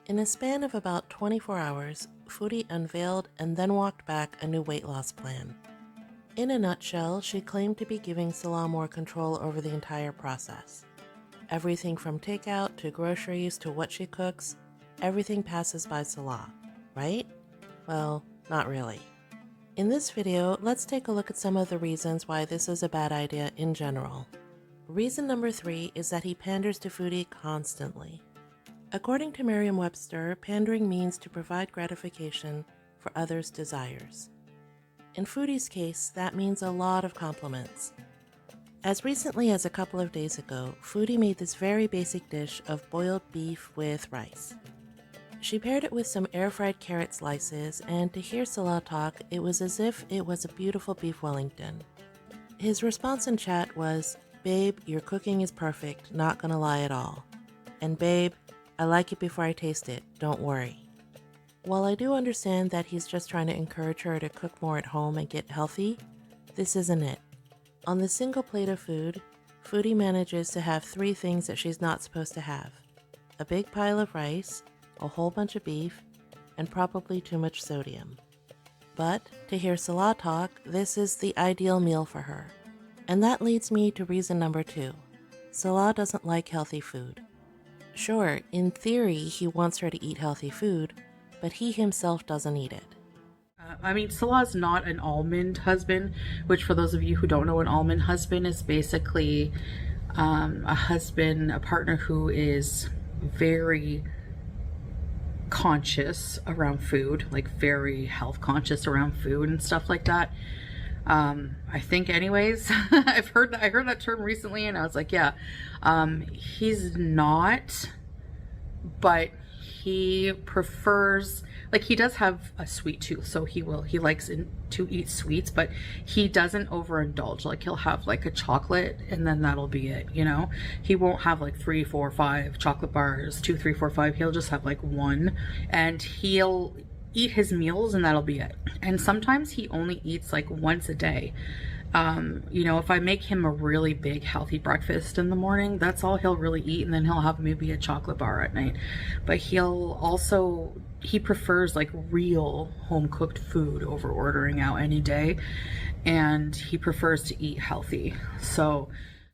In a span of about 24 hours, Foodie unveiled and then walked back a new weight loss plan. In a nutshell, she claimed to be giving Salah more control over the entire process. Everything from takeout to groceries to what she cooks, everything passes by Salah, right? Well, not really. In this video, let's take a look at some of the reasons why this is a bad idea in general. Reason number 3 is that he panders to Foodie constantly. According to Merriam-Webster, pandering means to provide gratification for others' desires. In Foodie's case, that means a lot of compliments. As recently as a couple of days ago, Foodie made this very basic dish of boiled beef with rice. She paired it with some air-fried carrot slices, and to hear Salah talk, it was as if it was a beautiful beef Wellington. His response in chat was, "Babe, your cooking is perfect, not gonna lie at all. And babe, I like it before I taste it, don't worry." While I do understand that he's just trying to encourage her to cook more at home and get healthy, this isn't it. On the single plate of food, Foodie manages to have 3 things that she's not supposed to have: a big pile of rice, a whole bunch of beef, and probably too much sodium. But to hear Salah talk, this is the ideal meal for her. And that leads me to reason number 2. Salah doesn't like healthy food. Sure, in theory, he wants her to eat healthy food, but he himself doesn't eat it. Salah's not an almond husband, which for those of you who don't know, an almond husband is basically a partner who is very conscious around food, like very health conscious around food and stuff like that. I think anyways, I heard that term recently and I was like, yeah, he's not, but he prefers, like, he does have a sweet tooth, so he likes to eat sweets, but he doesn't overindulge. Like, he'll have like a chocolate and then that'll be it, you know? He won't have like 3, 4, 5 chocolate bars, 2, 3, 4, 5. He'll just have like one, and he'll eat his meals and that'll be it. And sometimes he only eats like once a day. If I make him a really big healthy breakfast in the morning, that's all he'll really eat, and then he'll have maybe a chocolate bar at night. But he prefers like real home cooked food over ordering out any day, and he prefers to eat healthy. So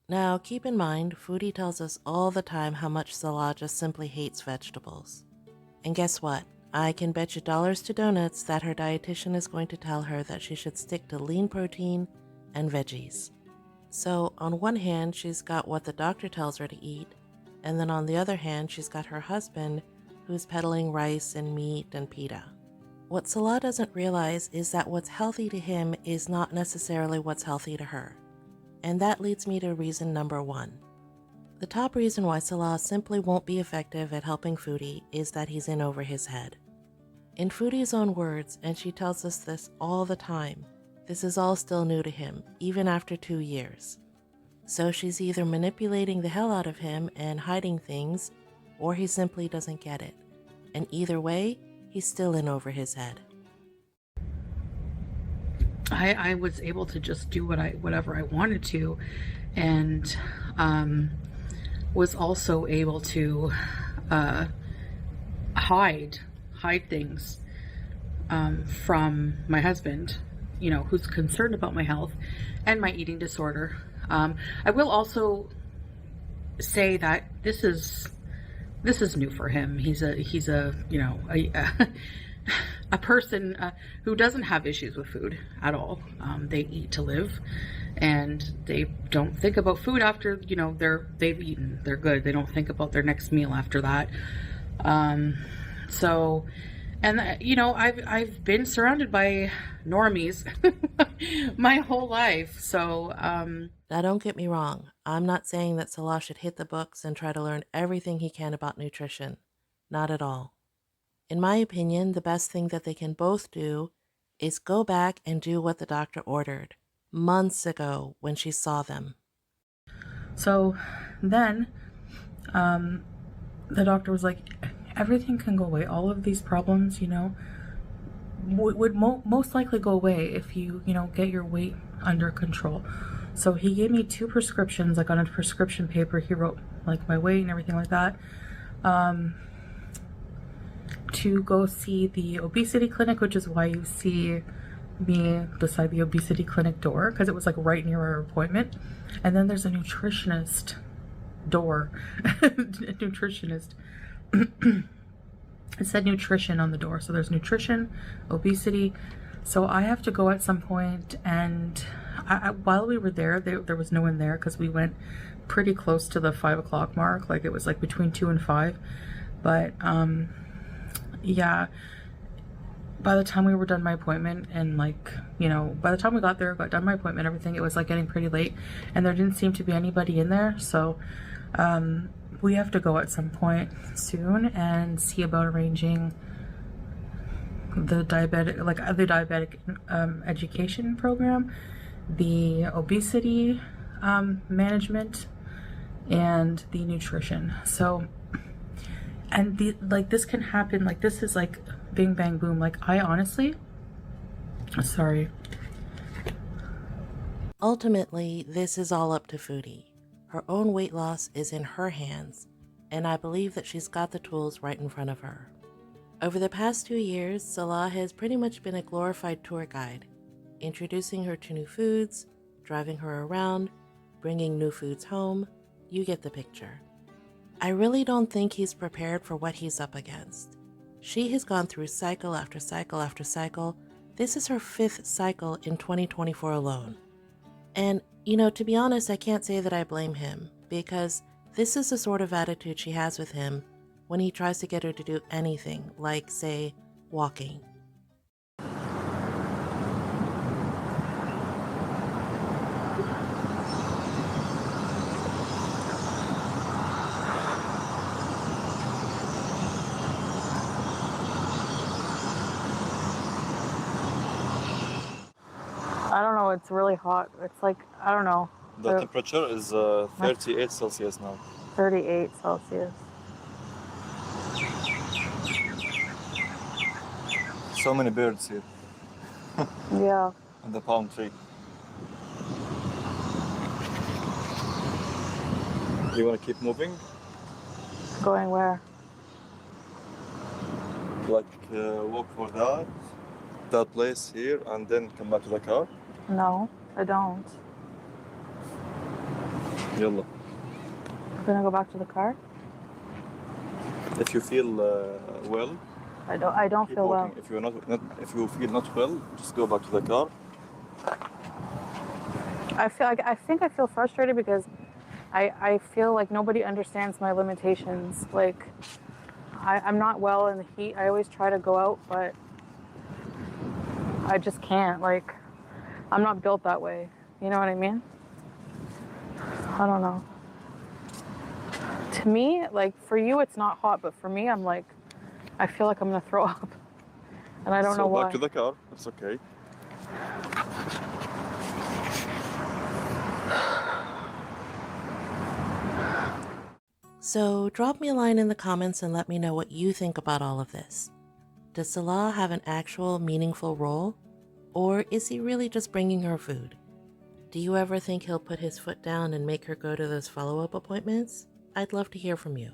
now keep in mind, Foodie tells us all the time how much Salah just simply hates vegetables. And guess what? I can bet you dollars to donuts that her dietitian is going to tell her that she should stick to lean protein and veggies. So on one hand, she's got what the doctor tells her to eat, and then on the other hand, she's got her husband who's peddling rice and meat and pita. What Salah doesn't realize is that what's healthy to him is not necessarily what's healthy to her. And that leads me to reason number 1. The top reason why Salah simply won't be effective at helping Foodie is that he's in over his head. In Foodie's own words, and she tells us this all the time, this is all still new to him, even after 2 years. So she's either manipulating the hell out of him and hiding things, or he simply doesn't get it. And either way, he's still in over his head. I was able to just do whatever I wanted to, and was also able to hide things from my husband, who's concerned about my health and my eating disorder. I will also say that this is new for him. He's a person who doesn't have issues with food at all. They eat to live, and they don't think about food after they've eaten. They're good. They don't think about their next meal after that. I've been surrounded by normies my whole life. So now don't get me wrong. I'm not saying that Salah should hit the books and try to learn everything he can about nutrition. Not at all. In my opinion, the best thing that they can both do is go back and do what the doctor ordered months ago when she saw them. So then the doctor was like, everything can go away. All of these problems, would most likely go away if you, get your weight under control. So he gave me 2 prescriptions, like on a prescription paper. He wrote like my weight and everything like that. to go see the obesity clinic, which is why you see me beside the obesity clinic door, because it was like right near our appointment. And then there's a nutritionist door. Nutritionist. It said nutrition on the door, so there's nutrition, obesity. So I have to go at some point, and while we were there was no one there because we went pretty close to the 5 o'clock mark. Like it was like between 2 and 5. But yeah, by the time we were done my appointment, and like, you know, by the time we got there, got done my appointment, everything, it was like getting pretty late, and there didn't seem to be anybody in there. So we have to go at some point soon and see about arranging the diabetic education program, the obesity management, and the nutrition. So, and this can happen, like this is like bing bang boom. Like I honestly, sorry. Ultimately, this is all up to Foodie. Her own weight loss is in her hands, and I believe that she's got the tools right in front of her. Over the past 2 years, Salah has pretty much been a glorified tour guide, introducing her to new foods, driving her around, bringing new foods home. You get the picture. I really don't think he's prepared for what he's up against. She has gone through cycle after cycle after cycle. This is her 5th cycle in 2024 alone. And, you know, to be honest, I can't say that I blame him, because this is the sort of attitude she has with him when he tries to get her to do anything, like, say, walking. I don't know, it's really hot. It's like, I don't know. The temperature is 38 Celsius now. 38 Celsius. So many birds here. Yeah. And the palm tree. You want to keep moving? Going where? Like walk for that place here, and then come back to the car? No, I don't. Yalla. We're gonna go back to the car? If you feel well, I don't keep feel walking. well. If you feel not well, just go back to the car. I think I feel frustrated because I feel like nobody understands my limitations. Like I'm not well in the heat. I always try to go out, but I just can't. Like I'm not built that way. You know what I mean? I don't know. To me, like for you it's not hot, but for me I'm like, I feel like I'm gonna throw up. And I don't know why. So back to the car, it's okay. So drop me a line in the comments and let me know what you think about all of this. Does Salah have an actual meaningful role? Or is he really just bringing her food? Do you ever think he'll put his foot down and make her go to those follow-up appointments? I'd love to hear from you.